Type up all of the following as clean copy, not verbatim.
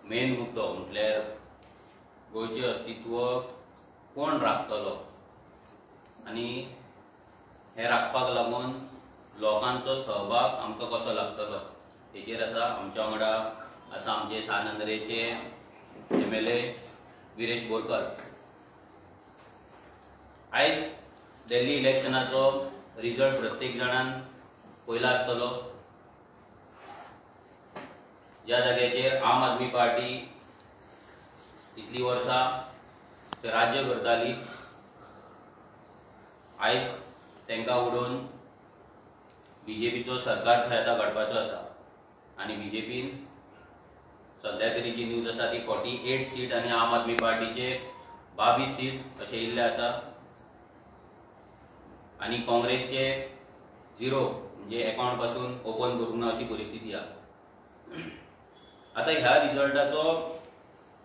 Main मुद्दो म्हटल्यार गोंयचें अस्तित्व कोण राखतलो आनी हे राखपाक लागून लोकांचो सहभाग आमकां कसो लागतलो हेचेर आसा आमच्या वांगडा आसा आमचे सानंद्रेचे MLA विरेश बोरकर. आयज दिल्ली इलेक्शनाचो रिजल्ट प्रत्येक जाणान पयला आसतलो. ज्या जाग्याचेर आम आदमी पार्टी इतली वर्सां राज्य करताली आयज तांकां उडोवन BJPचो सरकार थंय आतां घडपाचो आसा आनी BJPन सद्या तरी जी न्यूज आसा ती 48 सीट आनी आम आदमी पार्टीचे 22 सीट अशें इल्ले आसा आनी काँग्रेसचे 0 म्हणजे अकाउंट पासून ओपन करूंक ना अशी परिस्थिती आसा. आता ह्या रिजल्टाचो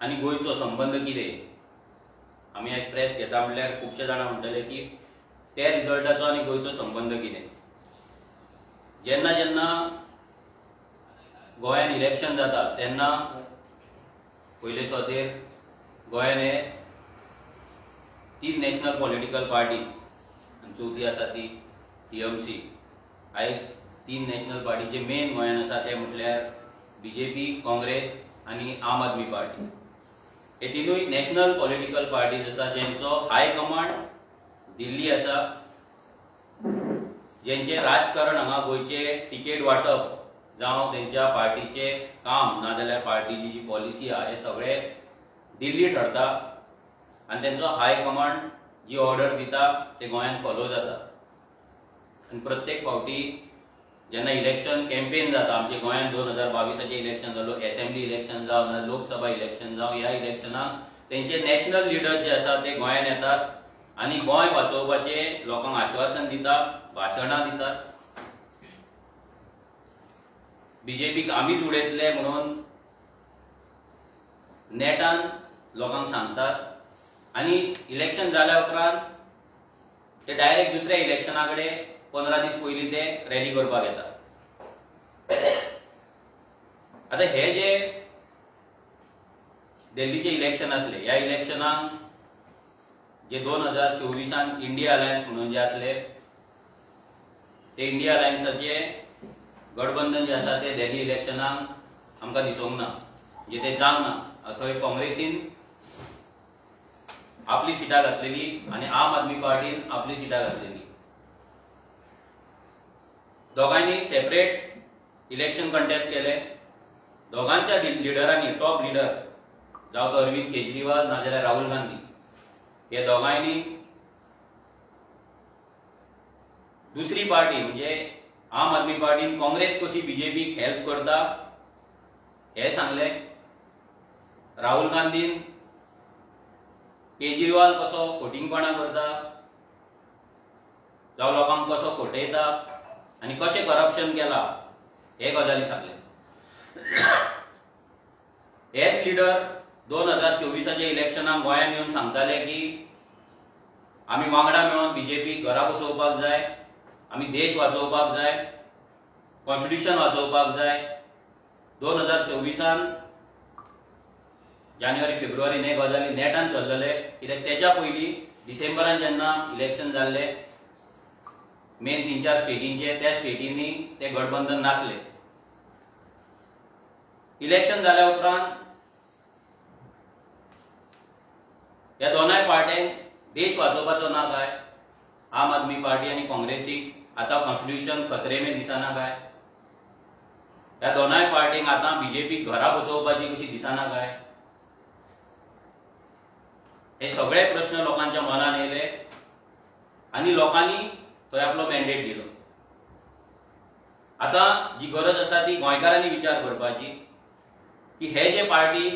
आनी गोंयचो संबंध कितें आमी आयज प्रेस घेता म्हटल्यार खुबशे जाणां म्हणटले की त्या रिजल्टाचो आनी गोंयचो संबंध कितें. जेन्ना जेन्ना गोंयान इलेक्शन जाता तेन्ना पयले सुवातेर गोंयान हे 3 नॅशनल पॉलिटिकल पार्टीज आनी चवथी आसा ती TMC. आयज 3 नॅशनल पार्टीचे मेन गोंयान आसा ते म्हटल्यार BJP, काँग्रेस आनी आम आदमी पार्टी. हे तिनूय नॅशनल पॉलिटिकल पार्टीज आसा जेंचो हाय कमांड दिल्ली आसा, जेंचे राजकारण हांगा गोंयचे तिकेट वाटप जावं तेंच्या पार्टीचे काम नाजाल्यार पार्टीची जी पॉलिसी आहा हे सगळे दिल्ली ठरता आनी तेंचो हाय कमांड जी ऑर्डर दिता ते गोंयान फॉलो जाता. आनी प्रत्येक फावटी जेन्ना इलेक्शन कॅम्पेन जाता आमचे गोंयान 2022चे इलेक्शन जालो, असेंब्ली इलेक्शन जावं ना लोकसभा इलेक्शन जावं, ह्या इलेक्शनाक तेंचे नॅशनल लिडर जे आसा ते गोंयान येतात आनी गोंय वाचोवपाचे लोकांक आश्वासन दिता, भाशणां दितात. BJPक आमीच उडयतले म्हणून नेटान लोकांक सांगतात आनी इलेक्शन जाल्या उपरांत ते डायरेक्ट दुसऱ्या इलेक्शना कडेन 15 दीस पयलीं ते रॅली करपाक येतात. आता हे जे दिल्लीचे इलेक्शन असले ह्या इलेक्शनाक जे 2024 इंडिया अलायन्स म्हणून जे असले ते इंडिया अलायन्साचे गठबंधन जे आसा ते दिल्ली इलेक्शनाक आमकां दिसूंक ना, म्हणजे ते जावंक ना. थंय काँग्रेसीन आपली सिटां घातलेली आनी आम आदमी पार्टीन आपली सिटां घातलेली. दोगांनी सेपरेट इलेक्शन कंटेस्ट केले. दोगांच्या लिडरांनी टॉप लिडर जावं तो अरविंद केजरीवाल नाजाल्यार राहुल गांधी हे दोगांयनी दुसरी पार्टी म्हणजे आम आदमी पार्टीन काँग्रेस कशी BJPक हेल्प करता हे सांगले. राहुल गांधीन केजरीवाल कसो फोटिंगपणा करता जावं लोकांक कसो फटयता आनी कशें करप्शन केला हे गजाली सांगले. हेच लिडर 2024च्या इलेक्शनाक गोंयान येवन सांगताले की आमी वांगडा मेळोन BJP घरा बसोवपाक जाय, आमी देश वाचोवपाक जाय, कॉन्स्टिट्यूशन वाचोवपाक जाय. 2024 जानेवारी फेब्रुवारी हे गजाली नेटान चल्लले कित्याक तेच्या पयलीं डिसेंबरान जेन्ना इलेक्शन जाल्ले मेन 3-4 स्टेटींचे त्या स्टेटींनी ते गठबंधन नासले. इलेक्शन जाल्या उपरांत ह्या दोनाय पार्ट्यांक देश वाचोवपाचो ना काय, आम आदमी पार्टी आनी काँग्रेसीक आतां कॉन्स्टिट्यूशन खतरे में दिसना काय, ह्या दोनाय पार्टींक आतां BJPक घरा बसोवपाची कशी दिसना काय, हे सगळे प्रश्न लोकांच्या मनान येयले आनी लोकांनी थंय आपलो मॅन्डेट दिलो. आतां जी गरज आसा ती गोंयकारांनी विचार करपाची की हे जे पार्टी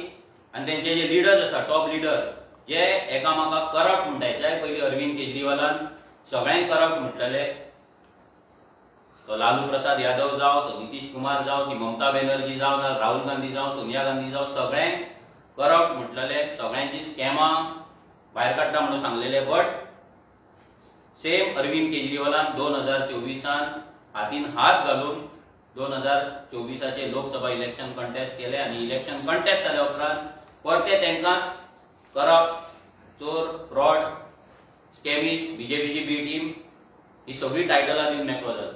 आनी तेंचे जे लिडर्स आसा टॉप लिडर्स जे एकामेकाक करप्ट म्हणटात. ज्या पयलीं अरविंद केजरीवालान सगळ्यांक करप्ट म्हटलेले, तो लालू प्रसाद यादव जावं, तो नितीश कुमार जावं, ती ममता बॅनर्जी जावं ना राहुल गांधी जावं, सोनिया गांधी जावं, सगळ्यांक करप्ट म्हटलेले, सगळ्यांची स्कॅमां भायर काडटा म्हणून सांगलेले. बट सेम अरविंद केजरीवालान 2024 हातीन हात घालून 2024चे लोकसभा इलेक्शन कंटेस्ट केले आणि इलेक्शन कंटेस्ट जाल्या उपरांत परते तांकांच करप्ट, चोर, फ्रॉड, स्कॅमिस्ट, बीजेपीची बी टीम ही सगळी टायटलां दिवन मेकळो जालो.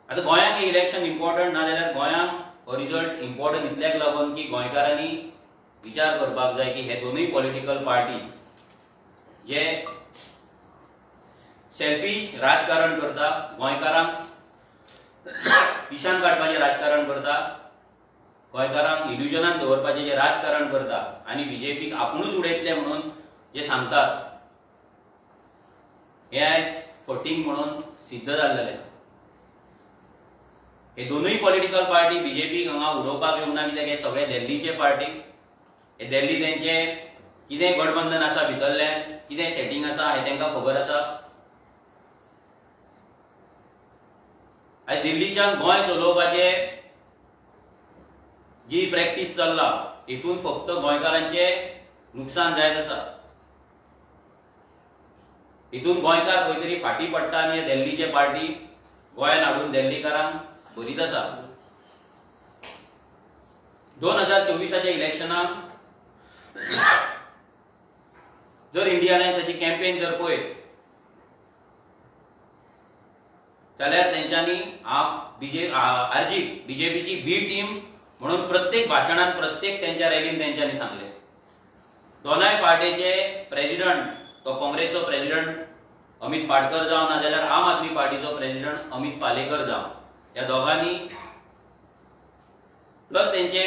आता गोंयांक हे इलेक्शन इम्पॉर्टंट ना जाल्यार गोंयांक हो रिजल्ट इम्पॉर्टंट इतल्याक लागून की गोंयकारांनी विचार करपाक जाय की हे दोनूय पॉलिटिकल पार्टी जे सेल्फिश राजकारण करता, गोंयकारांक पिशान काडपाचें राजकारण करता, गोंयकारांक इल्युजनान दवरपाचें जे राजकारण करता आनी बीजेपीक आपुणूच उडयतले म्हणून जे सांगतात हे आयज फटींग म्हणून सिद्ध जाल्लेलें. हे दोनूय पॉलिटिकल पार्टी बीजेपीक हांगा उडोवपाक येवंक ना, कित्याक हे सगळे दिल्लीचे पार्टी. हे दिल्ली तेंचे कितें गठबंधन आसा भितरलें, कितें सेटिंग आसा हे तांकां खबर आसा. आयज दिल्लीच्यान गोंय चलोवपाचे जी प्रॅक्टीस चल्ला हितून फक्त गोंयकारांचे नुकसान जायत आसा. हितून गोंयकार खंय तरी फाटी पडटा आनी दिल्लीचे पार्टी गोंयान हाडून दिल्लीकारांक भरीत आसा. 2024च्या इलेक्शनाक जर इंडिया अलायन्साची कॅम्पेन जर पळयत जाल्यार तेंच्यांनी बीजेपीची बी टीम म्हणून प्रत्येक भाशणात, प्रत्येक त्यांच्या रॅलीन तेंच्यांनी सांगले. दोनाय पार्टीचे प्रेसिडेंट, तो काँग्रेसचो प्रेसिडेंट अमित पाटकर जावं ना जाल्यार आम आदमी पार्टीचो प्रेसिडेंट अमित पालेकर जावं, ह्या दोगांनी प्लस तेंचे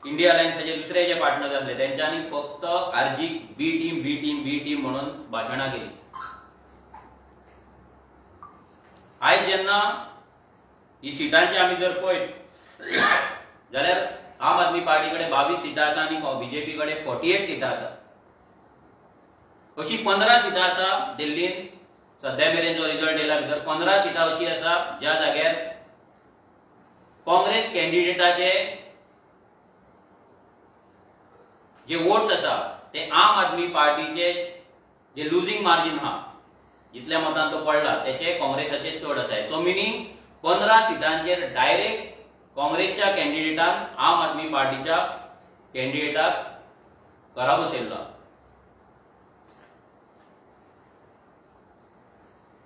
इंडिया अलायन्साचे दुसरे जे पार्टनर आसले तेंच्यांनी फक्त आरजीक बी टीम बी टीम बी टीम म्हणून भाशणां केली. आयज जेन्ना ही सिटांची आमी जर पळयत जाल्यार आम आदमी पार्टी कडेन 22 सिटां आसा आनी बीजेपी कडेन 48 सिटां आसा. अशी 15 सिटां आसा दिल्लीन सध्या मेरेन जो रिजल्ट येयला भितर 15 सिटां अशी आसा ज्या जाग्यार काँग्रेस कॅन्डिडेटाचे जे वोट्स आसा ते आम आदमी पार्टीचे जे लुजिंग मार्जिन आहा, जितल्या मतान तो पडला त्याचे काँग्रेसाचे चड आसा. सो मिनींग 15 सिटांचेर डायरेक्ट काँग्रेसच्या कॅन्डिडेटान आम आदमी पार्टीच्या कॅन्डिडेटाक घरा बसयल्लो.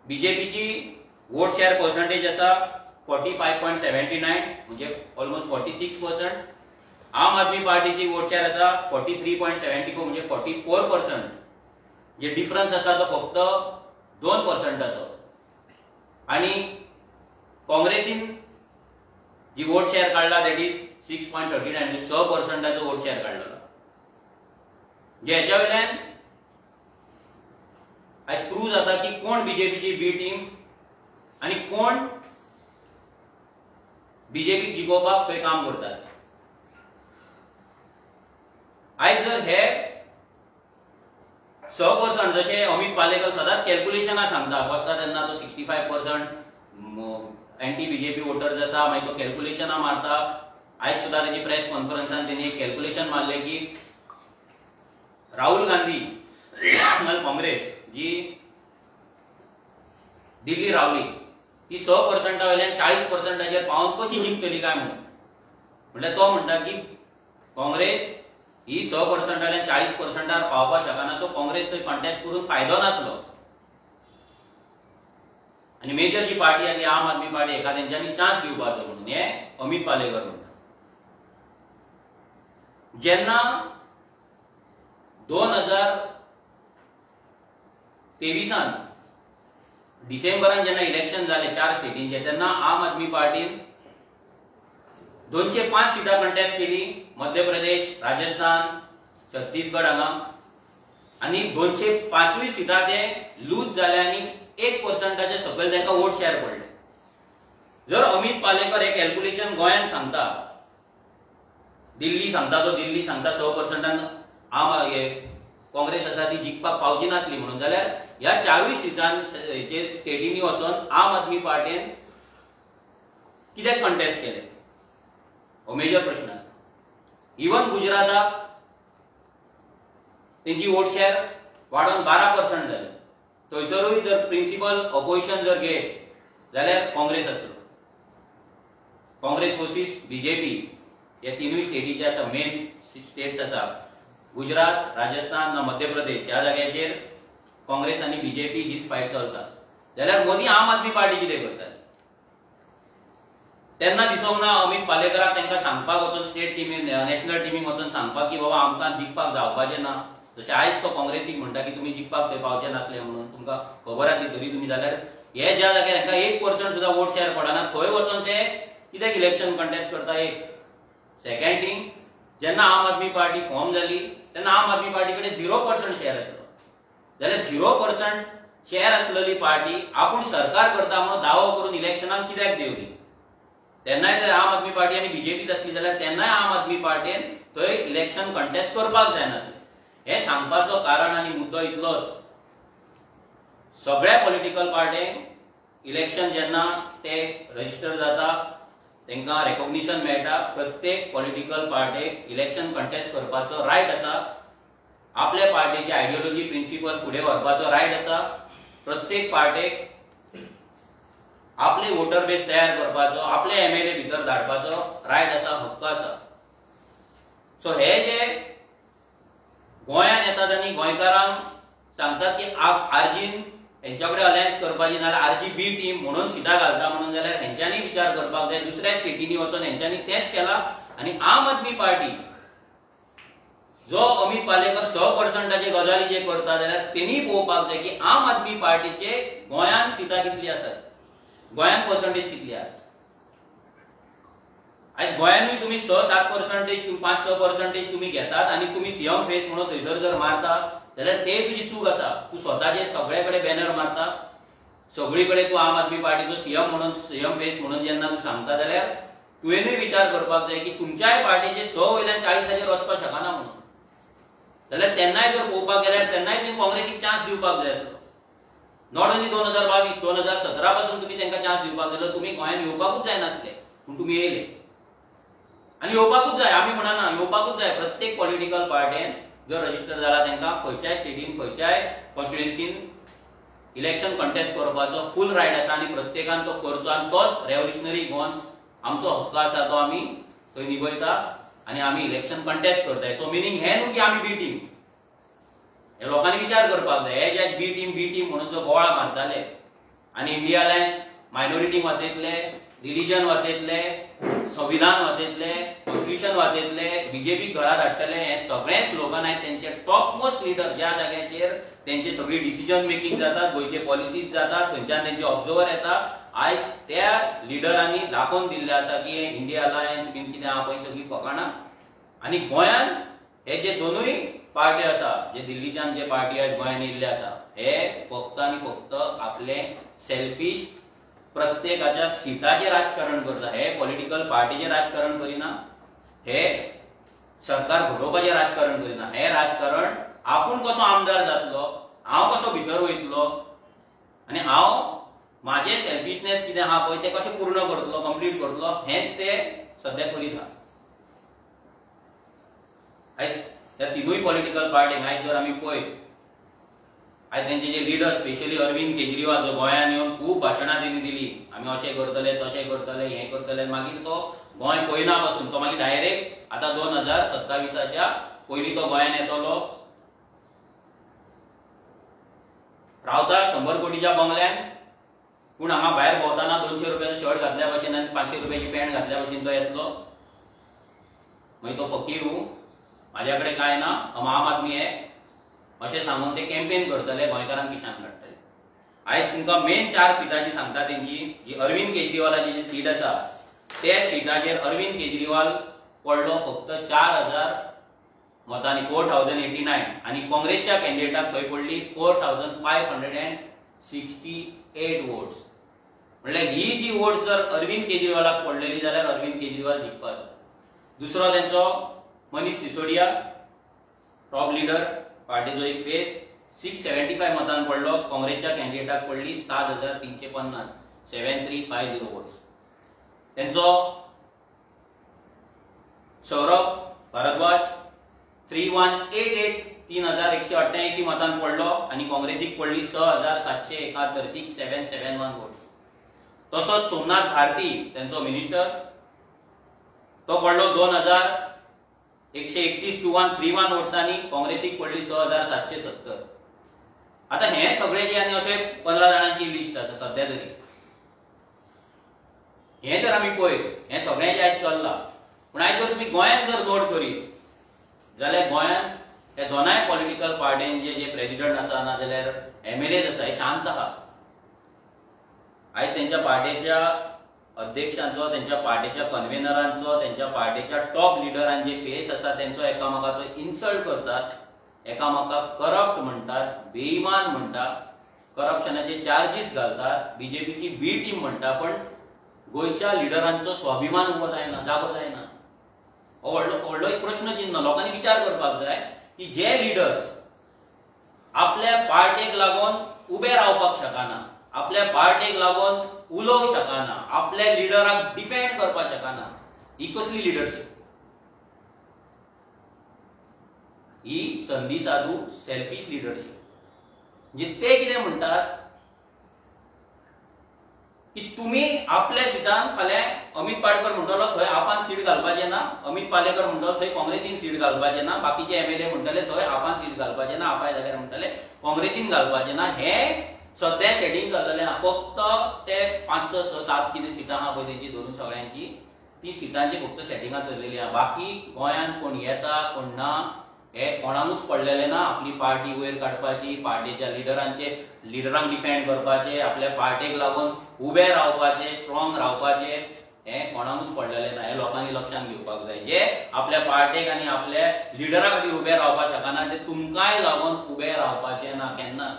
बीजेपीची वोट शेअर पर्सेंटेज आसा 45.79 म्हणजे ऑलमोस्ट 46%. आम आदमी पार्टीची वोट शेअर आसा 43.74 म्हणजे 44%. जे डिफरन्स आसा तो फक्त 2%. आणि काँग्रेसीन जी वोट शेअर काढला दॅट इज 6.39 म्हणजे 6% वोट शेअर काढला. जे हेच्या वयल्यान आयज प्रूव जाता की कोण बीजेपीची बी टीम आणि कोण बीजेपी जिखोवपाक थंय काम करतात. आयज जर हे 6% जशे अमित पालेकर सदांच कॅल्क्युलेशनां सांगता, बसता तेन्ना तो 65% एंटी बीजेपी वोटर्स आसा, मागीर तो कॅल्क्युलेशनां मारता. आयज सुद्दां तेजी प्रेस कॉन्फरन्सान तेणी एक कॅल्क्युलेशन मारले की राहुल गांधी काँग्रेस जी दिल्ली रावली ती 6% वयल्यान 40% पावून कशी जिंकतली काय म्हणून. म्हणजे तो म्हणटा की काँग्रेस ही 6% वयल्यान 40% पावपाक शकना. सो काँग्रेस थंय कॉन्टेस्ट करून फायदो नासलो. आणि मेजर जी पार्टी आसली आम आदमी पार्टी एका तेंच्यांनी चान्स दिवपाचो म्हणून हे अमित पालेकर म्हणटा. जेन्ना 2023 डिसेंबरान जेन्ना इलेक्शन जाले 4 स्टेटींचे तेन्ना आम आदमी पार्टीन 205 सिटां कंटेस्ट केली. मध्य प्रदेश, राजस्थान, छत्तीसगड हांगा. आणि 205 सिटां ते लूज जाले आणि 1% सकयल तांकां वोट शेअर पडले. जर अमित पालेकर हे कॅल्क्युलेशन गोंयान सांगता, दिल्ली सांगता, तो दिल्ली सांगता 6% आम काँग्रेस आसा ती जिखपाक पावची नासली म्हणून, जाल्यार ह्या 4 सिटांचे स्टेटींनी वचून आम आदमी पार्टीन कित्याक कंटेस्ट केले हो मेजर प्रश्न आसा. इवन गुजराताक तेंची वोट शेअर वाडोवन 12% जाले. थंयसरूय जर प्रिन्सिपल ऑपोजिशन जर घेत जाल्यार काँग्रेस आसलो. काँग्रेस वर्सीस बीजेपी हे तिनूय स्टेटीचे आसा, मेन स्टेट्स आसा. गुजरात, राजस्थान ना मध्य प्रदेश ह्या जाग्याचेर काँग्रेस आनी बीजेपी हीच फायट चलता. जाल्यार मोदी आम आदमी पार्टी कितें करता? तेन्ना दिसोंक ना अमित पालेकराक तांकां सांगपाक वचून स्टेट टिमीन नॅशनल टिमीक वचून सांगपाक की बाबा आमकां जिखपाक जावपाचें ना. जशें आयज तो काँग्रेसीक म्हणटा की तुमी जिखपाक थंय पावचे नासले म्हणून तुमकां खबर आसली तरी तुमी. जाल्यार हे ज्या जाग्यार हांकां 1% सुद्दां वोट शेअर पडना थंय वचून ते कित्याक इलेक्शन कंटेस्ट करता? एक सेकंड थिंग, जेन्ना आम आदमी पार्टी फॉर्म जाली तेन्ना आम आदमी पार्टी कडेन 0% शेअर आसलो. जाल्यार 0% शेअर आसलेली पार्टी आपूण सरकार करता म्हणून दावो करून इलेक्शनाक कित्याक देवली? तेन्नाय जर आम आदमी पार्टी आनी बीजेपीच आसली जाल्यार तेन्नाय आम आदमी पार्टीन थंय इलेक्शन कंटेस्ट करपाक जायनासलें. हे सांगपाचो कारण आनी मुद्दो इतलोच, सगळ्या पॉलिटिकल पार्टींक इलेक्शन जेन्ना ते रजिस्टर जाता तांकां रेकॉग्निशन मेळटा. प्रत्येक पॉलिटिकल पार्टीक इलेक्शन कंटेस्ट करपाचो रायट आसा. आपल्या पार्टीची आयडियोलॉजी प्रिन्सिपल फुडें व्हरपाचो रायट आसा. प्रत्येक पार्टीक आपले वोटर बेस तयार करपाचो, आपले MLA भितर धाडपाचो रायट आसा, हक्क आसा. सो हे जे गोंयांत येतात आनी गोंयकारांक सांगतात की आरजीन हेंच्याकडे अलायन्स करपाची नाल्यार RGB टीम म्हणून सिटां घालता म्हणून, जाल्यार हेंच्यांनी विचार करपाक जाय. दुसऱ्या स्टेटींनी वचून हेंच्यांनी तेंच केलां. आनी आम आदमी पार्टी जो अमित पालेकर 100%चे गजाली जे करता जाल्यार तेणी पळोवपाक जाय की आम आदमी पार्टीचे गोंयांत सिटां कितली आसात, गोंयांत पर्संटेज कितली आसा. आयज गोंयानूय तुमी 6-7% 5-6% तुमी घेतात आनी तुमी सीएम फेस म्हणून थंयसर जर मारता जाल्यार ते तुजी चूक आसा. तूं स्वताचे सगळे कडेन बॅनर मारता, सगळी कडेन तूं आम आदमी पार्टीचो सीएम फेस म्हणून जेन्ना तूं सांगता जाल्यार तुवेंनूय विचार करपाक जाय की तुमच्याय पार्टीचे 100 वयल्यान 40 वचपाक शकना म्हणून. जाल्यार तेन्नाय जर पळोवपाक गेल्यार तेन्नाय तुमी काँग्रेसीक चान्स दिवपाक जाय आसलो. नॉट ओन्ली 2022 2017 पासून तुमी तांकां चान्स दिवपाक जाय. तुमी गोंयांत येवपाकूच जायनासले पूण तुमी येयले आनी येवपाकूच जाय. आमी म्हणना येवपाकूच जाय. प्रत्येक पॉलिटिकल पार्टीन जर रजिस्टर जाला तांकां खंयच्याय स्टेटीन खंयच्याय कॉन्स्टिट्युएन्सीन इलेक्शन कंटेस्ट करपाचो फूल रायट आसा आनी प्रत्येकान तो करचो. आनी तोच रेव्होल्युशनरी गोवन्स आमचो हक्क आसा तो आमी थंय निभयता आनी आमी इलेक्शन कंटेस्ट करताय. सो मिनींग हे न्हू की आमी बी टीम. हे लोकांनी विचार करपाक जाय. हे जे बी टीम म्हणून जो बोवाळ मारताले आनी इंडिया अलायन्स मायनॉरिटींक वाचयतले, रिलीजन वाचयतले, संविधान वाचयतले, कॉन्स्टिट्युशन वाचयतले, बीजेपी घरा धाडटले, हे सगळे स्लोगन आहेत तेंचे. टॉप मोस्ट लिडर ज्या जाग्याचेर तेंची सगळी डिसिजन मेकिंग जातात, गोंयचे पॉलिसीज जातात, थंयच्यान तेंचे ऑब्झर्वर येता. आयज त्या लिडरांनी दाखोवन दिल्ले आसा की हे इंडिया अलायन्स बीन कितें आहा पळय सगळी फकाणां. आनी गोंयांत हे जे दोनूय पार्टी आसा, जे दिल्लीच्यान जे पार्टी आयज गोंयांत येयल्ले आसा, हे फक्त आनी फक्त आपले सेल्फिश प्रत्येकाच्या सिटाचे राजकारण करता. हे पॉलिटिकल पार्टीचे राजकारण करिना, हे सरकार घडोवपाचें राजकारण करिना. हे राजकारण आपूण कसो आमदार जातलो, हांव कसो भितर वयतलो आनी हांव माझे सेल्फिशनेस कितें आहा पळय ते कशें पूर्ण करतलो, कंप्लीट करतलो, हेच ते सध्या करीत आहा. आयज ह्या तिनूय पॉलिटिकल पार्टींक आयज जर आमी पळयत, आयज तेंचे जे लिडर स्पेशली अरविंद केजरीवाल जो गोंयांत येवन खूब भाशणां तेणी दिली, आमी अशें करतले तशें करतले हें करतले, मागीर तो गोंय पळयना पासून तो मागीर डायरेक्ट आतां 2027च्या पयलीं तो गोंयांत येतलो, रावता 100 कोटीच्या बंगल्यान, पूण हांगा भायर भोंवताना 200 रुपयाचो शर्ट घातल्या भशेन आनी 500 रुपयाची पॅन्ट घातल्या भशेन तो येतलो. मागीर तो फकीर म्हाज्या कडेन कांय ना, आम आदमी आहे अशें सांगून ते कॅम्पेन करतले, गोंयकारांक किशान काडटले. आयज तुमकां मेन 4 सिटांची सांगता तेंची जी अरविंद केजरीवालाची जी सीट आसा त्या सिटाचेर अरविंद केजरीवाल पडलो फक्त 4000 मतांनी, 4089, आनी काँग्रेसच्या कॅन्डिडेटाक थंय पडली 4568 वोट्स. म्हणल्यार ही जी वोट्स जर अरविंद केजरीवालाक पडलेली जाल्यार अरविंद केजरीवाल जिखपाचो. दुसरो तेंचो मनीष सिसोडिया, टॉप लिडर पार्टीचो एक फेस, 675 मतांन पडलो. काँग्रेसच्या कॅन्डिडेटाक पडली 7350, 7350 वोट्स. तेंचो सौरभ भारद्वाज 3188 3188 मतान पडलो आणि काँग्रेसीक पडली 6771 6771 वोट्स. तसोच सोमनाथ भारती त्यांचो मिनिस्टर तो पडलो 2131 वोट्सांनी, काँग्रेसीक पडली 6770. आता हे सगळे जे आनी असे 15 जाणांची लिस्ट आसा सध्या तरी, हे जर आमी पळयत, हे सगळें जे आयज चल्ला, पूण आयज जर तुमी गोंयांत जर नोट करीत जाल्यार गोंयांत हे दोनाय पॉलिटिकल पार्टींचे जे प्रेसिडेंट आसा नाजाल्यार MLAs आसा हे शांत आहा. आयज त्यांच्या पार्टीच्या अध्यक्षांचो, त्यांच्या पार्टीच्या कन्व्हेनरांचो, त्यांच्या पार्टीच्या टॉप लिडरांचे फेस आसा त्यांचो एकामेकाचो इन्सल्ट करतात, एकामेकाक करप्ट म्हणटात, बेईमान म्हणटात, करप्शनाचे चार्जीस घालतात, बीजेपीची बी टीम म्हणटा. पण गोयच्या लिडरांचो स्वाभिमान उबो जायना, जागो जायना. हो व्हडलो एक प्रश्न चिन्ह. लोकांनी विचार करपाक जाय की जे लिडर्स आपल्या पार्टेक लागून उबे रावपाक शकना, आपल्या पार्टेक लागून उलोवंक शकना, आपल्या लिडराक डिफेंड करपाक शकना, ही कसली लिडरशिप? ही संधी साधू सेल्फिश लिडरशिप. म्हणजे ते कितें म्हणटात की तुम्ही आपल्या सिटान फाल्यां अमित पाडकर म्हणटलो थंय आपान सीट घालपाचें ना, अमित पालेकर म्हणटलो थंय काँग्रेसीन सीट घालपाचें ना, बाकीचे MLA म्हणटले थंय आपान सीट घालपाचें ना, आपाय जाग्यार म्हणटले काँग्रेसीन घालपाचें ना. हे सध्या सेटिंग चल्लेलें आहा. फक्त ते 5 6 7 कितें सिटां आहा पळय तेंची धरून सगळ्यांची, ती सिटांची फक्त सेटिंगां चल्लेली आहा. बाकी गोंयांत कोण येता कोण ना हे कोणाकूच पडलेले ना. आपली पार्टी वयर काडपाची, पार्टीच्या लिडरांक डिफेंड करपाचे, आपल्या पार्टीक लागून उबे रावपाचे, स्ट्रॉंग रावपाचे, हे कोणाकूच पडलेले ना. हे लोकांनी लक्षात घेवपाक जाय. जे आपल्या पार्टीक आनी आपल्या लिडरा खातीर उबे रावपाक शकना ते तुमकांय लागून उबे रावपाचे ना केन्ना.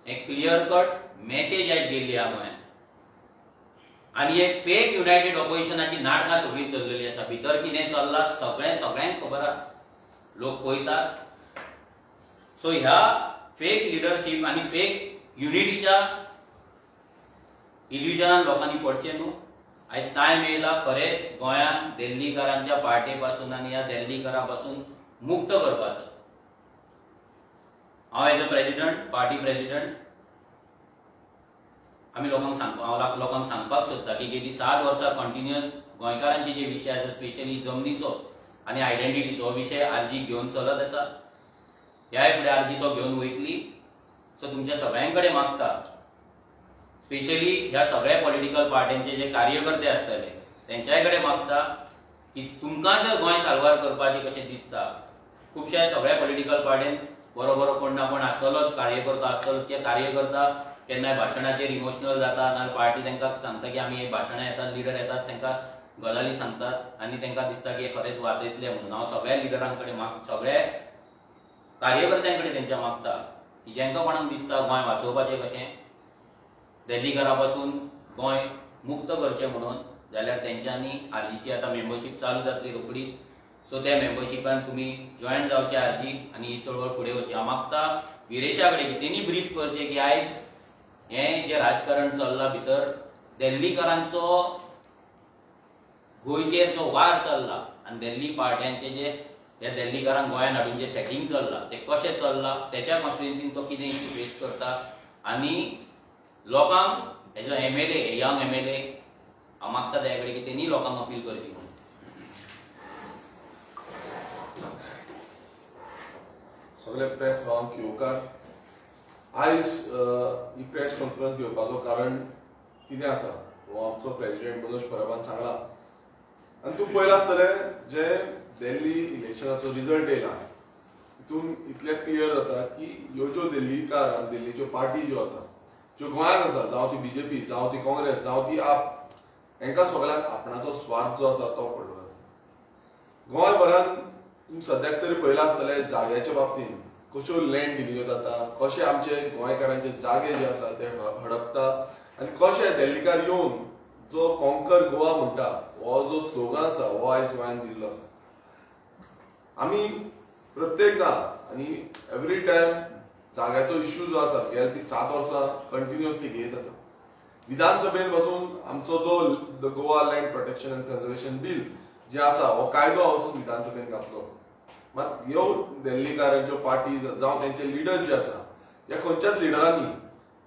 एक क्लियर कट मेसेज आयज गेल्ली आहा गोंयांत. आनी एक फेक युनायटेड ऑपोजिशनाची नाटकां सगळी चल्लेली आसा. भितर कितें चल्लां सगळ्यांक खबर आहा, लोक पळयतात. सो ह्या फेक लिडरशिप आणि फेक युनिटीच्या इल्युजनान लोकांनी पडचे न्हू. आयज टायम येयला खरेंच गोंयांत दिल्लीकरांच्या पार्टी पासून आनी ह्या दिल्लीकरां पासून मुक्त करपाचो. हांव as a president, party president, आमी लोकांक सांगपाक सोदता की गेली 7 वर्सां कंटिन्युअस गोंयकारांचे जे विशय आसा, स्पेशली जमनीचो आनी आयडेंटिटीचो विशय आरजी घेवन चलत आसा. ह्याय फुडें आरजी तो घेवन वयतली. सो तुमच्या सगळ्यांकडे मागता, स्पेशली ह्या सगळ्या पॉलिटिकल पार्टींचे जे कार्यकर्ते आसतले तेंच्याय कडेन मागता की तुमकां जर गोंय साल्वार करपाचें कशें दिसता, खुबशा सगळ्या पॉलिटिकल पार्टीन बरोबर कोण ना कोण आसतलोच, कार्यकर्तो आसतलो. ते कार्यकर्ता केन्नाय भाशणाचेर इमोशनल जाता, नाजाल्यार पार्टी तांकां सांगता की आमी भाशणां येतात, लिडर येतात, तांकां गजाली सांगतात आनी तांकां दिसता की खरेंच वाचयतले म्हणून. हांव सगळ्या लिडरांकडे सगळ्या कार्यकर्त्यांकडे तेंच्या मागता की जेंकां कोणाक दिसता गोंय वाचोवपाचें कशें, दिल्लीकरां पासून गोंय मुक्त करचें म्हणून, जाल्यार तेंच्यांनी आरजीची आतां मेंबरशीप चालू जातली रोखडीच. सो त्या मेंबरशिपान तुमी जॉयन जावचे आरजी आनी ही चळवळ फुडें वचची. हांव मागता विरेशा कडेन की तेणी ब्रीफ करचें की आयज हें जें राजकारण चल्लां भितर दिल्लीकरांचो गोंयचेर जो वार चल्ला आनी दिल्ली पार्ट्यांचे जे ह्या दिल्लीकरांक गोंयांत हाडून जे सेटिंग चल्लां तें कशें चल्लां, तेच्या कॉन्स्टिट्युएन्सीन तो कितें इश्यू फेस करता आनी लोकांक as a MLA, young MLA, हांव मागता त्या कडेन की तेणी लोकांक अपील करची म्हणून. सगळे प्रेस भावांक येवकार. आयज ही प्रेस कॉन्फरन्स घेवपाचो कारण कितें आसा हो आमचो प्रेसिडेंट मनोज परबान सांगला. आनी तूं पळयलां आसतलें जे दिल्ली इलेक्शनाचो रिजल्ट येयला तितून इतलें क्लियर जाता की ह्यो ज्यो दिल्लीकार, दिल्लीच्यो पार्टी ज्यो आसा, ज्यो गोंयांत आसा, जावं ती BJP, जावं ती काँग्रेस, जावं ती आप, हांकां सगळ्यांक आपणाचो स्वार्थ जो आसा तो पडलो आसा. गोंयभरांत तूं सद्याक तरी पळयलां आसतलें जाग्याच्या बाबतींत कश्यो लँड डिलिव्हर जाता, कशे आमचे गोंयकारांचे जागे जे आसा ते हडपता आनी कशे दिल्लीकार येवन जो कॉन्कर गोवा म्हणटा हो जो स्लोगन आसा हो आयज गोंयांत दिल्लो आसा. आमी प्रत्येकदा आनी एवरी टायम जाग्याचो इश्यू जो आसा गेल्या ती 7 वर्सां कंटिन्युअसली घेत आसा. विधानसभेन वचून आमचो जो the Goa land protection and conservation bill जे आसा हो कायदो वचून विधानसभेन घातलो मात ह्यो दिल्लीकारांच्यो पार्टी जावं त्यांचे लिडर जे आसा ह्या खंयच्याच लिडरांनी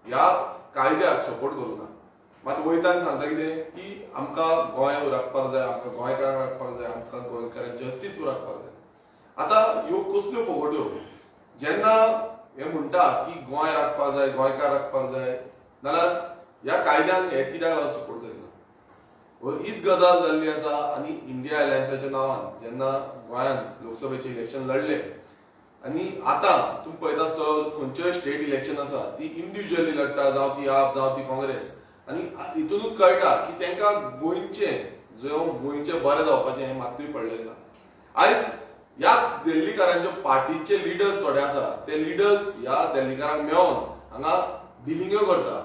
ह्या कायद्याक सपोर्ट करूं ना. मात वयता आनी सांगता कितें की आमकां गोंय राखपाक जाय, आमकां गोंयकारांक राखपाक जाय, आमकां गोंयकारांचें अस्तित्व राखपाक जाय. आतां ह्यो कसल्यो फोगोट्यो जेन्ना हे म्हणटा की गोंय राखपाक जाय, गोंयकार राखपाक जाय, जाल्यार ह्या कायद्यांक हे कित्याक लागून सपोर्ट करिना. हीच गजाल जाल्ली आसा. आनी इंडिया अलायन्साच्या नांवान जेन्ना गोंयांत लोकसभेचे इलेक्शन लढले आनी आतां तुमी पळयता आसतलो खंयच्योय स्टेट इलेक्शन आसा ती इंडिव्हिज्युअली लढटा, जावं ती आप जावं ती काँग्रेस. आनी हितूनच कळटा की तांकां गोंयचें बरें जावपाचें हें मात्तूय पडलें ना. आयज ह्या दिल्लीकारांच्या पार्टीचे लिडर्स थोडे आसा ते लिडर्स ह्या दिल्लीकारांक मेळोन हांगा डिलिंग्यो करता,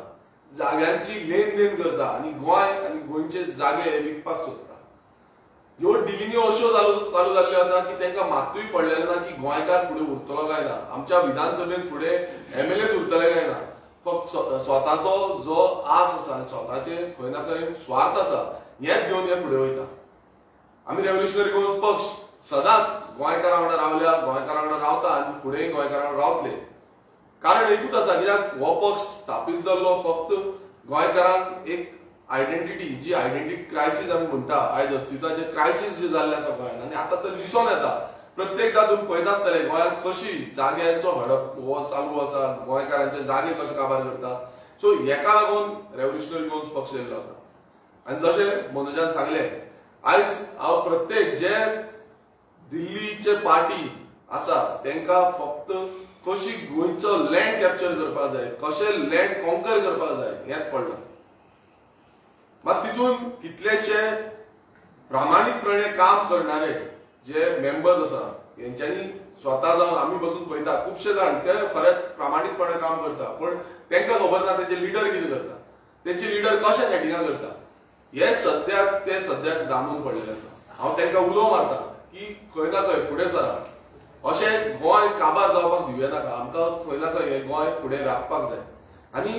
जाग्यांची लेन देन करता आनी गोंय आनी गोंयचे जागे विकपाक सोदता. ह्यो डिलिंग्यो अश्यो चालू जाल्ल्यो आसा की तांकां मात्तूय पडलेलें ना की गोंयकार फुडें उरतलो काय ना, आमच्या विधानसभेन फुडें एमएलए उरतले काय ना. फक्त स्वताचो जो आस आसा, स्वताचे खंय ना खंय स्वार्थ आसा हेंच घेवन हे फुडें वयता. आमी रेव्होल्युशनरी गोंयस पक्ष सदांच गोंयकारां वांगडा रावल्या, गोंयकारां वांगडा रावता आनी फुडेंय गोंयकारां रावतले. कारण एकूच आसा कित्याक हो पक्ष स्थापीत जाल्लो फक्त गोंयकारांक एक आयडेंटिटी, जी आयडेंटिटी क्रायसीस आमी म्हणटा, आयज अस्तित्वाचे क्रायसीस जे जाल्ले आसा गोंयांत आनी आतां तर दिसून येता. प्रत्येकदां तुमी पळयता आसतले गोंयांत कशी जाग्यांचो हडप हो चालू आसा, गोंयकारांचे जागे कशे काबार करता. सो हेका लागून रेव्होल्युशनरी गोंयस पक्ष येयल्लो आसा. आनी जशें मनोजान सांगलें, आयज हांव प्रत्येक जे दिल्लीचे पार्टी आसा तांकां फक्त कशी गोंयचो लँड कॅप्चर करपाक जाय, कशें लँड कॉन्कर करपाक जाय हेंच पडलां. मात तितून कितलेशे प्रामाणीकपणे काम करणारे जे मेंबर्स आसा हेंच्यांनी स्वता जावन आमी बसून पळयता खुबशे जाण ते खरेंच प्रामाणीकपणे काम करता, पण तांकां खबर ना तेंचे लिडर कितें करता, तेंचे लिडर कशा सेटिंगां करता हे सद्याक दामून पडलेले आसा. हांव तांकां उलो मारता की खंय ना खंय फुडें सरा, अशें गोंय काबार जावपाक दिवया नाका. आमकां खंय ना खंय हें गोंय फुडें राखपाक जाय आनी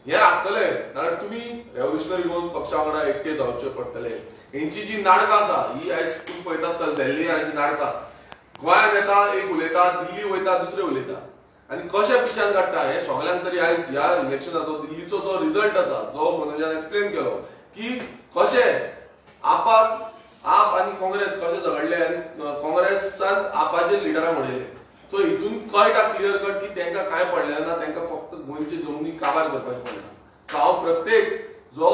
हें राखतले जाल्यार तुमी रेव्होल्युशनरी गोंयस पक्षा वांगडा एकटे जावचे पडटले. हेंची जी नाटकां आसा ही आयज तुमी पळयता आसतले दिल्लीकारांची नाटकां. गोंयांत येता एक उलयता, दिल्ली वयता दुसरें उलयता आनी कशें पिशान काडटा हें सगळ्यांक तरी आयज ह्या इलेक्शनाचो दिल्लीचो जो रिजल्ट आसा जो मनोजान एक्सप्लेन केलो की कशें आप आनी काँग्रेस कशें झगडले आनी काँग्रेसान आपाचे लिडरांक उडयले. सो हितून कळटा क्लियर कट की तांकां कांय पडलेलें ना, तांकां फक्त गोंयचे जमनी काबार करपाचें पडटा. सो हांव प्रत्येक जो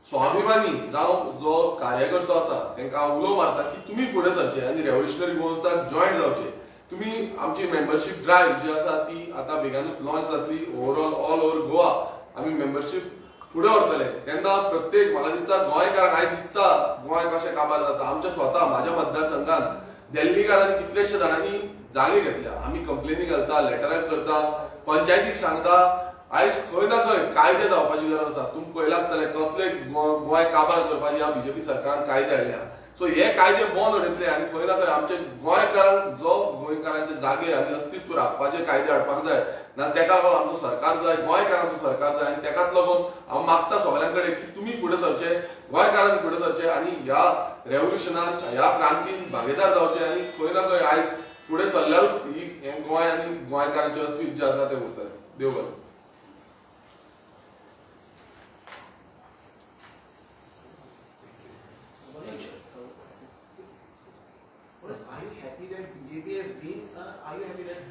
स्वाभिमानी जावं जो कार्यकर्तो आसा तांकां हांव उलो मारता की तुमी फुडें सरचे आनी रेव्होल्युशनरी गोंयसाक जॉयन जावचे. तुमी आमची मेंबरशीप ड्रायव्ह जी आसा ती आतां बेगानूच लॉन्च जातली. ओवरऑल ऑल ओव्हर गोवा आमी मेंबरशीप फुडें व्हरतले तेन्ना प्रत्येक म्हाका दिसता गोंयकारांक आयज दिसता गोंय कशें काबार जाता. आमच्या स्वता म्हाज्या मतदारसंघात दिल्लीकारांनी कितलेशे जाणांनी जागे घेतल्या. आमी कंप्लेनी घालता, लेटरां करता, पंचायतीक सांगता. आयज खंय ना खंय कायदे जावपाची गरज आसा. तुमी पळयलां आसतलें कसले गोंय काबार करपाची ह्या बीजेपी सरकारान कायदे हाडल्या. सो हे कायदे बंद उडयतले आनी खंय ना खंय आमचे गोंयकारांक जो गोंयकारांचे जागे आनी अस्तित्व राखपाचे कायदे हाडपाक जाय ना ताका लागून आमचो सरकार जाय, गोंयकारांचो सरकार जाय. आनी ताकाच लागून हांव मागता सगळ्यां कडेन की तुमी फुडें सरचे, गोंयकारांनी फुडें सरचे आनी ह्या रेव्होल्युशनान ह्या क्रांतीन भागीदार जावचे आनी खंय ना खंय आयज फुडें सरल्यारूच ही गोंय आनी गोंयकारांचें अस्तित्व जें आसा तें उरतलें. देव बरें. Are you happy that BJP has win? Are you happy that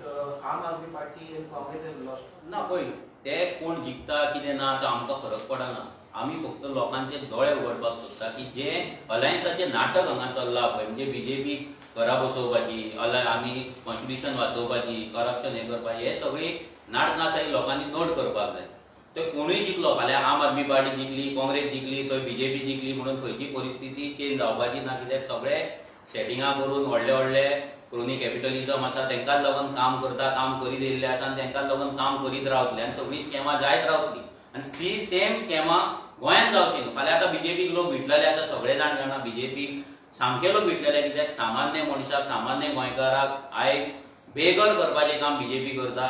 Aam Aadmi Party and Congress have lost? ना पळय ते कोण जिखता कितें ना तो आमकां फरक पडना. आमी फक्त लोकांचे दोळे उगडपाक सोदता की जे अलायन्साचे नाटक हांगा चल्ला पळय म्हणजे बीजेपी घरा बसोवपाची, आमी कॉन्स्टिट्यूशन वाचोवपाची, करप्शन हें करपाचें हे सगळी नाटकां आसा ही लोकांनी नोट करपाक जाय. ते कोणूय जिखलो फाल्यां आम आदमी पार्टी जिखली, काँग्रेस जिखली, थंय बीजेपी जिखली म्हणून खंयची परिस्थिती चेंज जावपाची ना. कित्याक सगळे सेटिंगां करून व्हडले व्हडले क्रोनी कॅपिटलिझम आसा तांकांच लागून काम करता, काम करीत येयल्ले आसा आनी तांकांच लागून काम करीत रावतले आनी सगळीं स्कॅमां जायत रावतलीं आनी ती सेम स्कॅमां गोंयांत जावची न्हू. फाल्यां आतां बीजेपीक लोक भिटलेले आसा, सगळे जाण जाणा बीजेपीक सामके लोक भिटलेले. कित्याक सामान्य मनशाक, सामान्य गोंयकाराक आयज बेगल करपाचें काम बीजेपी करता.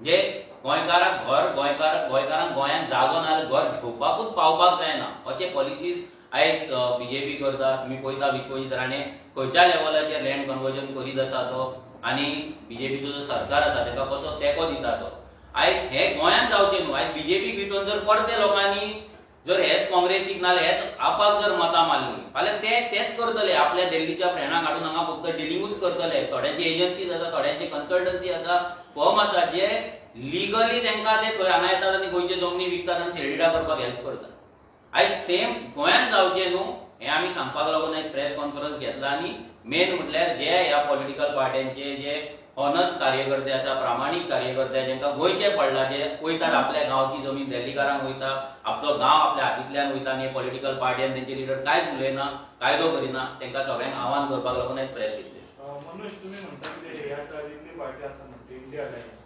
जे गोंयकारांक गोंयांत जागो ना घर झोपाकूच पावपाक जायना अशे पॉलिसीज आयज बीजेपी करता, तुम्ही पळयता विश्वजीत राणे खंयच्या लेवलाचेर लँड कन्वर्जन करीत आसा तो आनी बीजेपीचो जो सरकार आसा ताका कसो तेंको दिता तो. आयज हे गोंयांत जावचें न्हू. आयज बीजेपीक विटून जर परते लोकांनी जर हेच काँग्रेसीक नाल्यार हेच आपाक जर मतां मारली फाल्यां तेच करतले. आपल्या दिल्लीच्या फ्रेंडांक हाडून हांगा फक्त डिलिंगूच करतले. थोड्यांची एजन्सीज आसा, थोड्यांची कन्सल्टन्सी आसा, फर्म आसा जे लिगली तांकां ते थंय हांगा येतात आनी गोंयचे जमनी विकतात आनी सेल्डिडा करपाक हेल्प करतात. आयज सेम गोंयांत जावचें न्हू हें आमी सांगपाक लागून आयज प्रेस कॉन्फरन्स घेतला. आनी मेन म्हटल्यार जे ह्या पॉलिटिकल पार्ट्यांचे जे हॉनस्ट कार्यकर्ते आसा, प्रामाणीक कार्यकर्ते जेंका गोंयचे पडला, जे वयतात आपल्या गांवची जमीन दिल्लीकारांक वयता, आपलो गांव आपल्या हातींतल्यान वयता आनी पॉलिटिकल पार्टी आनी तेंचे लिडर कांयच उलयना, कायदो करिना, तांकां सगळ्यांक आव्हान करपाक लागून आयज प्रेस घेतली. मनोज, तुम्ही म्हणता की आता जितली पार्टी आसा म्हणटा इंडिया अलायन्स,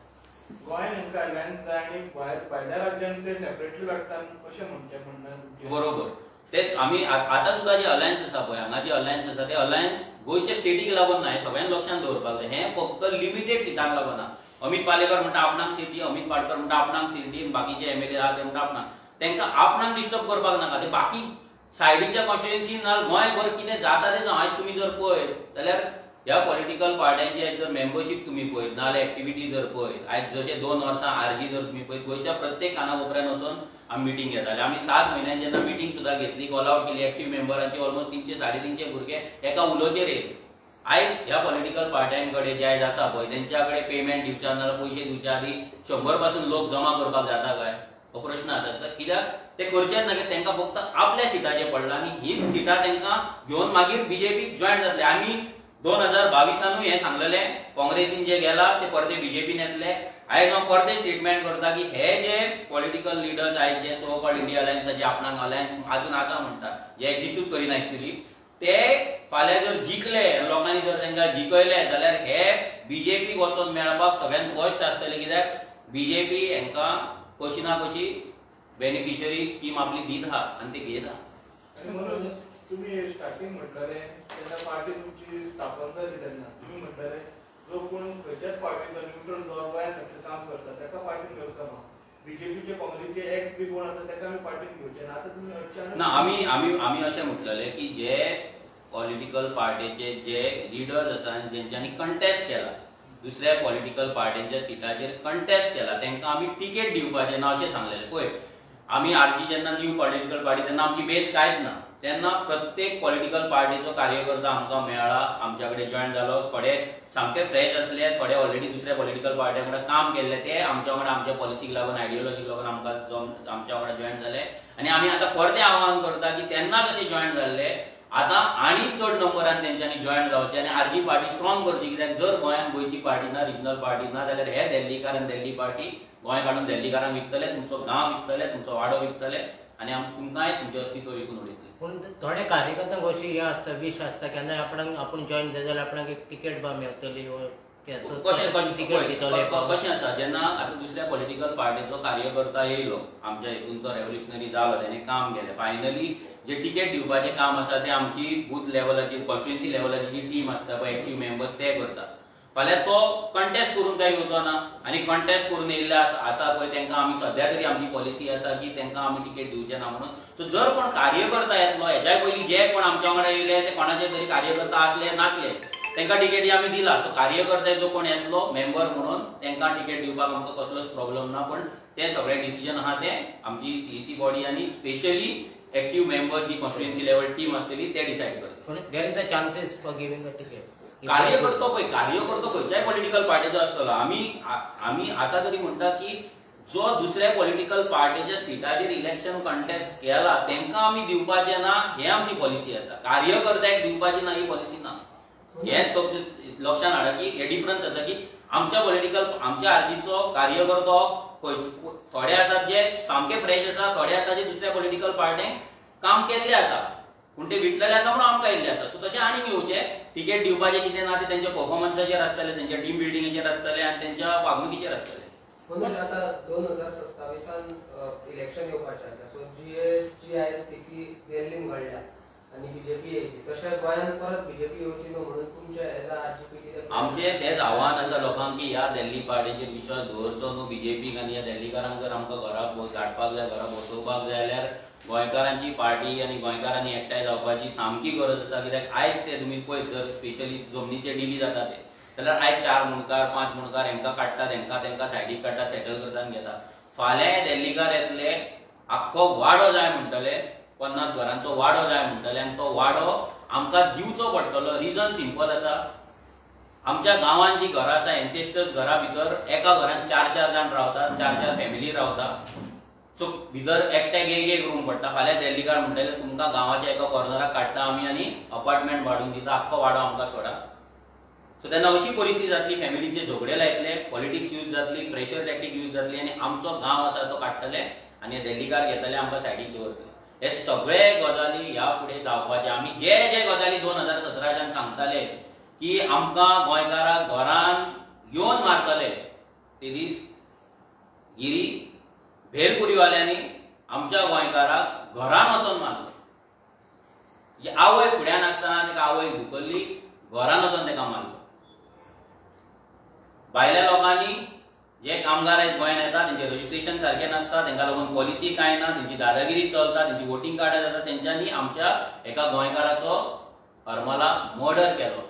गोंयान हेंकां अलायन्स जाय आनी भायल्या राज्यान ते सेपरेटली वाडटात अशें म्हणटा. बरोबर. तेच आमी आतां सुद्दां जे अलायन्स आसा पळय, हांगा जे अलायन्स आसा ते अलायन्स गोंयच्या स्टेटीक लागून ना. हें सगळ्यांक लक्षांत दवरपाक जाय. हें फक्त लिमिटेड सिटांक लागून ना. अमित पालेकर म्हणटा आपणाक सीट दी, अमित पाटकर म्हणटा आपणाक सीट दी, बाकीचे एमएलए आहा ते म्हणटा आपणाक. तांकां आपणाक डिस्टर्ब करपाक नाका. ते बाकी सायडीच्या कॉन्स्टिट्युएन्सीन नाल्यार गोंयभर कितें जाता तें आयज तुमी जर पळयत जाल्यार ह्या पॉलिटिकल पार्ट्यांचे जर मेंबरशीप तुम्ही पळयत नाल्यार एक्टिविटी जर पळयत, आयज जशे 2 वर्सां आरजी जर तुम्ही पळयत, गोंयच्या प्रत्येक कानाकोपऱ्यान वचून आमी मिटींग घेताले. आमी 7 म्हयन्यान जेन्ना मिटींग सुद्दां घेतली, कॉल आउट केली एक्टिव्ह मेंबरांची, ऑलमोस्ट 300-350 भुरगे एका उलोचेर येयले. आयज ह्या पॉलिटिकल पार्ट्यांकडे जे आयज आसा पळय तेंच्या कडेन पेमेंट दिवच्या नाल्यार पयशे दिवच्या आदी 100 पासून लोक जमा करपाक जाता काय? हो प्रश्न आसा. कित्याक ते करचेच ना, तांकां फक्त आपल्या सिटाचेर पडला आनी हीच सिटां तांकां घेवन मागीर बीजेपीक जॉयन जातले. आमी 2022 हे सांगलेलें काँग्रेसीन जे गेला ते परते बीजेपीन येतले. आयज हांव परते स्टेटमेंट करता की हे जे पॉलिटिकल लिडर्स आयज जे सो कॉल्ड इंडिया अलायन्साचे आपणाक अलायन्स अजून आसा म्हणटा, जे एक्झिस्टूच करिना एक्चुअली, ते फाल्यां जर जिखले, लोकांनी जर तांकां जिखयले जाल्यार हे बीजेपीक वचून मेळपाक सगळ्यांत फर्स्ट आसतले. कित्याक बीजेपी हांकां कशी ना कशी बेनिफिशरी स्कीम आपली दीत आहा आनी ते घेत आहा. तुम्ही स्टार्टिंग म्हटलेले तेन्ना पार्टी तुमची स्थापन जाली तेन्ना तुम्ही म्हटलेले जो कोण खंयच्याच पार्टीचो न्यूट्रल जो गोंयांत काम करता ताका पार्टीन घेवचो ना. बीजेपीचे काँग्रेसचे एक्स बी कोण आसा ताका आमी पार्टीन घेवचे ना. आतां तुमी अचानक ना, आमी अशें म्हटलेले की जे पॉलिटिकल पार्टीचे जे लिडर्स आसा जेंच्यांनी कंटेस्ट केला, दुसऱ्या पॉलिटिकल पार्टींच्या सिटाचेर कंटेस्ट केला, तांकां आमी टिकेट दिवपाचें ना अशें सांगलेलें. पळय, आमी आरजी जेन्ना न्यू पॉलिटिकल पार्टी तेन्ना आमची बेस कांयच ना. तेन्ना प्रत्येक पॉलिटिकल पार्टीचो कार्यकर्ता आमकां मेळ्ळा, आमच्या कडेन जॉयन जालो. थोडे सामके फ्रेश आसले, थोडे ऑलरेडी दुसऱ्या पॉलिटिकल पार्ट्या कडेन काम केल्ले, ते आमच्या वांगडा आमच्या पॉलिसीक लागून आयडियोलॉजीक लागून आमकां आमच्या वांगडा जॉयन जाले. आनी आमी आतां परते आव्हान करता की तेन्ना कशे जॉयन जाल्ले, आतां आनी चड नंबरान तेंच्यांनी जॉयन जावचें आनी आरजी पार्टी स्ट्रॉंग करची. कित्याक जर गोंयांत गोंयची पार्टी ना, रिजनल पार्टी ना, जाल्यार हे दिल्लीकार आनी दिल्ली पार्टी गोंय काडून दिल्लीकारांक विकतले, तुमचो गांव विकतले, तुमचो वाडो विकतले आनी तुमकांय तुमचें अस्तित्व विकून उडयतले. पूण थोड्या कार्यकर्त्यांक अशी हे आसता, विश आसता केन्नाय आपूण जॉयन जाय जाल्यार आपणाक एक तिकेट बा मेळटली. कशें आसा, जेन्ना आतां दुसऱ्या पॉलिटिकल पार्टीचो कार्यकर्ता येयलो, आमच्या हितूनचो रेव्होल्युशनरी जालो, तेणें काम केलें, फायनली जे टिकेट दिवपाचें काम आसा तें आमची बूथ लेवलाची, कॉन्स्टिट्युएन्सी लेवलाची जी टीम आसता पळय, एक्टिव्ह मेंबर्स ते करतात. फाल्यां तो कंटेस्ट करून काय येवचो ना आनी कंटेस्ट करून येयल्ले आसा पळय तांकां आमी सद्या तरी आमची पॉलिसी आसा की तांकां आमी टिकेट दिवचे ना म्हणून. सो जर कोण कार्यकर्ता येतलो, हेच्या पयलीं जे कोण आमच्या वांगडा येयले ते कोणाचे तरी कार्यकर्ता आसले नासले, तांकां टिकेटी आमी दिला. सो कार्यकर्ता जो कोण येतलो मेंबर म्हणून तांकां टिकेट दिवपाक आमकां कसलोच प्रॉब्लेम ना. पण ते सगळे डिसिजन आहा ते आमची सीईसी बॉडी आनी स्पेशली एक्टिव्ह मेंबर जी कॉन्स्टिट्युएन्सी लेवल टीम आसतली ते डिसायड करता. There is a chances for giving a ticket. कार्यकर्तो खंयच्याय पॉलिटिकल पार्टीचो आसतलो. आमी आतां तरी म्हणटा की जो दुसऱ्या पॉलिटिकल पार्टीच्या सिटाचेर इलेक्शन कंटेस्ट केला तांकां आमी दिवपाचे ना, हे आमची पॉलिसी आसा. कार्यकर्त्याक दिवपाची ना ही पॉलिसी ना. हेच लक्षात हाडा की हे डिफरन्स आसा की आमच्या आरजीचो कार्यकर्तो थोडे आसात जे सामके फ्रेश आसा, थोडे आसा जे दुसऱ्या पॉलिटिकल पार्टीक काम केल्ले आसा पूण ते विटलेले आसा म्हणून आमकां येयल्ले आसा. सो तशें आनी येवचे. टिकेट दिवपाचें कितें ना ते तेंच्या परफॉर्मन्साचेर आसतलें, तेंच्या टीम बिल्डिंगेचेर आसतलें आनी तेंच्या वागणुकीचेर आसतलें. म्हणून आतां 2027 इलेक्शन येवपाचें आसा. सो जी आयज स्थिती दिल्लीन घडल्या आणि बीजेपी येयची तशें गोंयांत परत बीजेपी येवची न्हू म्हणून तुमचे एज आरजीपी आमचे तेच आव्हान आसा लोकांक की ह्या दिल्ली पार्टीचेर विश्वास दवरचो न्हू बीजेपीक आनी ह्या दिल्लीकारांक जर आमकां घरा धाडपाक जाय घरा बसोवपाक जाय जाल्यार गोंयकारांची पार्टी आनी गोंयकारांनी एकठांय जावपाची सामकी गरज आसा कित्याक आयज ते तुमी पळयत जर स्पेशली जमनीचे डिली जाता ते जाल्यार आयज 4 मुणकार 5 मुणकार हेंकां काडटात तेंकां सायडीक काडटात सेटल करतात आनी घेतात फाल्यां दिल्लीकार येतले आख्खो वाडो जाय म्हणटले 50 घरांचो वाडो जाय म्हणटले आनी तो वाडो आमकां दिवचो पडटलो रिजन सिंपल आसा आमच्या गांवांत जी घरां आसा एन्सेस्टर्स घरा भितर एका घरांत 4-4 जाण रावतात 4-4 फॅमिली रावतात सो भितर एकट्याक एक रूम पडटा फाल्यां दिल्लीकार म्हणटले तुमकां गांवाच्या एका कॉर्नराक काडटा आमी आनी अपार्टमेंट वाडून दिता आख्खो वाडो आमकां सोडा सो तेन्ना अशी परिस्थिती जातली फॅमिलीचे झगडे लायतले पॉलिटिक्स यूज जातली प्रेशर टॅक्टीक यूज जातली आनी आमचो गांव आसा तो काडटले आनी दिल्लीकार घेतले आमकां सायडीक दवरतले हे सगळे गजाली ह्या फुडें जावपाचे आमी जे जे गजाली 2017च्यान सांगताले की आमकां गोंयकाराक घरान येवन मारतले ते दीस गिरी भेलपुरीवाल्यांनी आमच्या गोंयकाराक घरान वचोन मारलो आवय फुड्यान आसतना तेका आवय धुकल्ली घरान वचोन तेका मारलो भायल्या लोकांनी जे कामगार आयज गोंयांत येतात तेंचे रजिस्ट्रेशन सारकें नासता तेंका लागून पॉलिसी कांय ना तेंची दादागिरी चलता तेंची वोटिंग कार्डां जाता तेंच्यांनी आमच्या एका गोंयकाराचो हरमला मर्डर केलो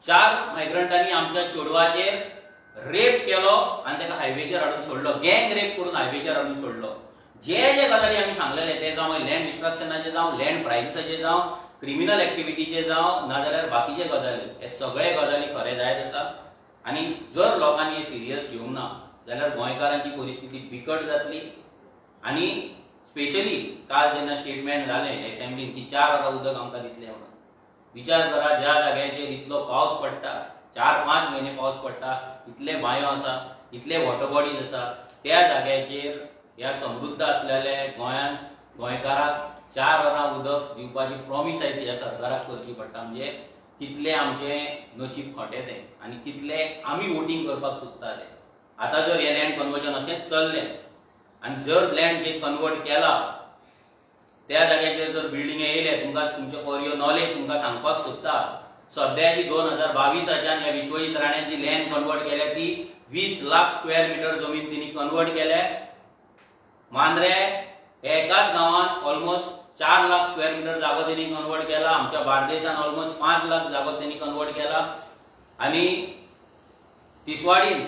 4 मायग्रंटांनी आमच्या चेडवाचेर रेप केलो आनी तेका हायवेचेर हाडून सोडलो गँग रेप करून हायवेचेर हाडून सोडलो जे जे गजाली आमी सांगलेले ते जावं लँड डिस्ट्रक्शनाचे जावं लँड प्रायसाचे जावं क्रिमिनल एक्टिविटीचे जावं नाजाल्यार बाकीचे गजाली हे सगळे गजाली खरे जायत आसा आनी जर लोकांनी सिरियस घेवंक ना जाल्यार गोंयकारांची परिस्थिती बिकट जातली आनी स्पेशली काल जेन्ना स्टेटमेंट जालें एसेंब्लीन की 4 वरां उदक आमकां दितलें म्हणून विचार करा ज्या जाग्याचेर इतलो पावस पडटा 4-5 म्हयने पावस पडटा इतले बांयो आसा इतले वॉटर बॉडीज आसा त्या जाग्याचेर ह्या समृद्ध आसलेल्या गोंयांत गोंयकाराक 4 वरां उदक दिवपाची प्रॉमिस आयज ह्या सरकाराक करची पडटा म्हणजे कितले आमचे नशीब खोटे ते आनी कितले आमी वोटिंग करपाक चुकताले आतां जर हे लँड कन्वर्जन अशेंच चल्लें आनी जर लँड जे कन्वर्ट केला त्या जाग्याचेर जर बिल्डिंगे येयले तुमकां तुमचे फॉर युअर नॉलेज तुमकां सांगपाक सोदता सद्याची 2022च्यान ह्या विश्वजीत राणेन जी लँड कन्वर्ट केल्या ती 20 लाख स्क्वेअर मिटर जमीन तिणी कन्वर्ट केल्या मांद्रे एकाच गांवांत ऑलमोस्ट 4 लाख स्क्वेअर मिटर जागो त्यांनी कन्वर्ट केला आमच्या बार्देशान ऑलमोस्ट 5 लाख जागो त्यांनी कन्वर्ट केला आणि तिसवाडीन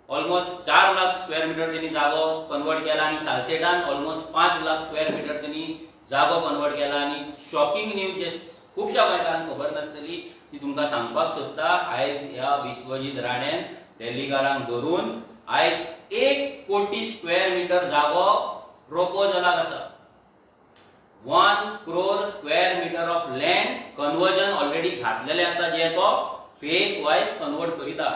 ऑलमोस्ट 4 लाख स्क्वेअर मिटर त्यांनी जागो कन्वर्ट केला आणि सालसेटान ऑलमोस्ट 5 लाख स्क्वेअर मिटर त्यांनी जागो कन्वर्ट केला आणि शॉकिंग न्यूज जे खूपशा गोंयकारांक खबर नासतली ती तुमकां सांगपाक सोदता आयज ह्या विश्वजीत राणेन दिल्लीकारांक धरून आयज 1 कोटी स्क्वेअर मिटर जागो प्रोपोजलाक आसा 1 crore square meter of land conversion already घातलेले आसा जे तो फेस वाइज कन्वर्ट करिता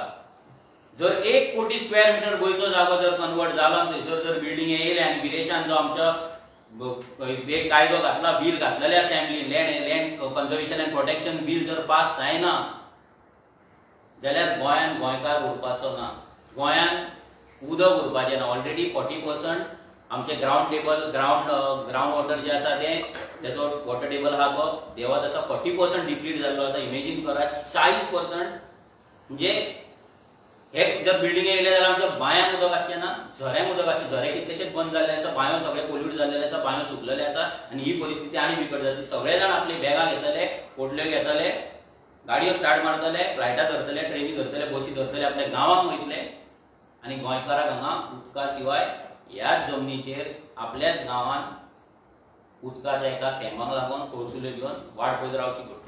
जर 1 कोटी स्क्वेअर मिटर गोयचो जागो जर कन्वर्ट जालो थंयसर जर बिल्डिंग येयले आनी विदेशान जो आमचो एक कायदो घातला बिल घातलेले assembly land conservation end protection bill जर पास जायना जाल्यार गोंयान गोंयकार उरपाचो ना गोंयान उदक उरपाचें ना ऑलरेडी 40% आमचे ग्राउंड वॉटर जे आसा तेचो वॉटर टेबल हा तो देवात आसा 40% डिप्लीट जाल्लो आसा इमेजिन करा 40% म्हणजे हे जर बिल्डिंग येयले जाल्यार आमच्या बांयांक उदक आसचें ना झऱ्यांक उदक आसचें झरे कितलेशेच बंद जाल्ले आसा बांयो सगळे पोल्यूट जाल्ले आसा बांयो सुकलेले आसा आनी ही परिस्थिती आनी बिकट जातली सगळे जाण आपली बॅगां घेतले पोटल्यो घेतले गाडयो स्टार्ट मारतले फ्लायटां धरतले ट्रेनी धरतले बसी धरतले आपल्या गांवांक वयतले आनी गोंयकाराक हांगा उदका शिवाय ह्याच जमनीचेर आपल्याच गांवांत उदकाच्या एका थेंबाक लागून कोळसुल्यो घेवन वाट पळयत रावची पडटली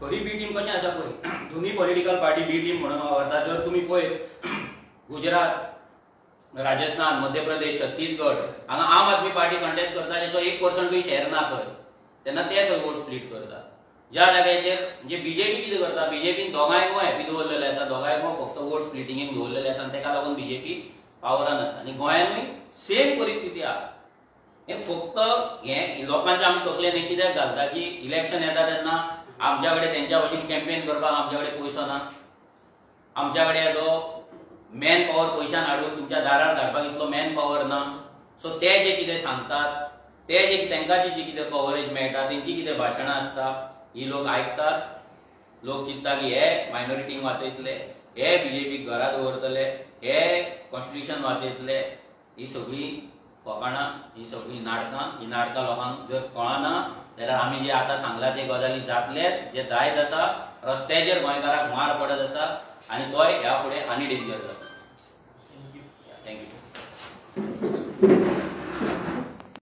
खरी बी टीम कशें आसा पळय दोनूय पॉलिटिकल पार्टी बी टीम म्हणून वावरता जर तुमी पळयत गुजरात राजस्थान मध्य प्रदेश छत्तीसगड हांगा आम आदमी पार्टी कंटेस्ट करता तेचो 1% शेअर ना थंय तेन्ना ते थंय वोट स्प्लीट करता ज्या जाग्याचेर म्हणजे बीजेपी कितें करता बीजेपीन दोगांयक हॅपी दवरलेले आसा दोगांयक फक्त वोट स्प्लिटिंगेक दवरलेले आसा ताका लागून बीजेपी पावरान आसा आनी गोंयानूय सेम परिस्थिती आहा हे फक्त हे लोकांचे आमी तकलेन कित्याक घालता की इलेक्शन येता तेन्ना आमच्या कडेन तेंच्या भशेन कॅम्पेन करपाक आमच्या कडेन पयसो ना आमच्या कडेन तो मॅन पॉवर पयशान हाडून तुमच्या दारार धाडपाक इतलो मॅन पॉवर ना. सो ते जे कितें सांगतात, ते जे तांकां जी कितें कव्हरेज मेळटा, तेंची कितें भाशणां आसता, ही लोक आयकतात. लोक चिंतता की हे मायनॉरिटींक वाचयतले, हे बीजेपीक घरा दवरतले, हे कॉन्स्टिट्यूशन वाचयतले. ही सगळी फकाणां, ही सगळी नाटकां. ही नाटकां लोकांक जर कळना जाल्यार आमी जे आतां सांगला ते गजाली जातलेच. जे जायत आसा, रस्त्याचेर गोंयकाराक मार पडत आसा आनी तोय ह्या फुडें आनी डेंजर जाता. थँक्यू.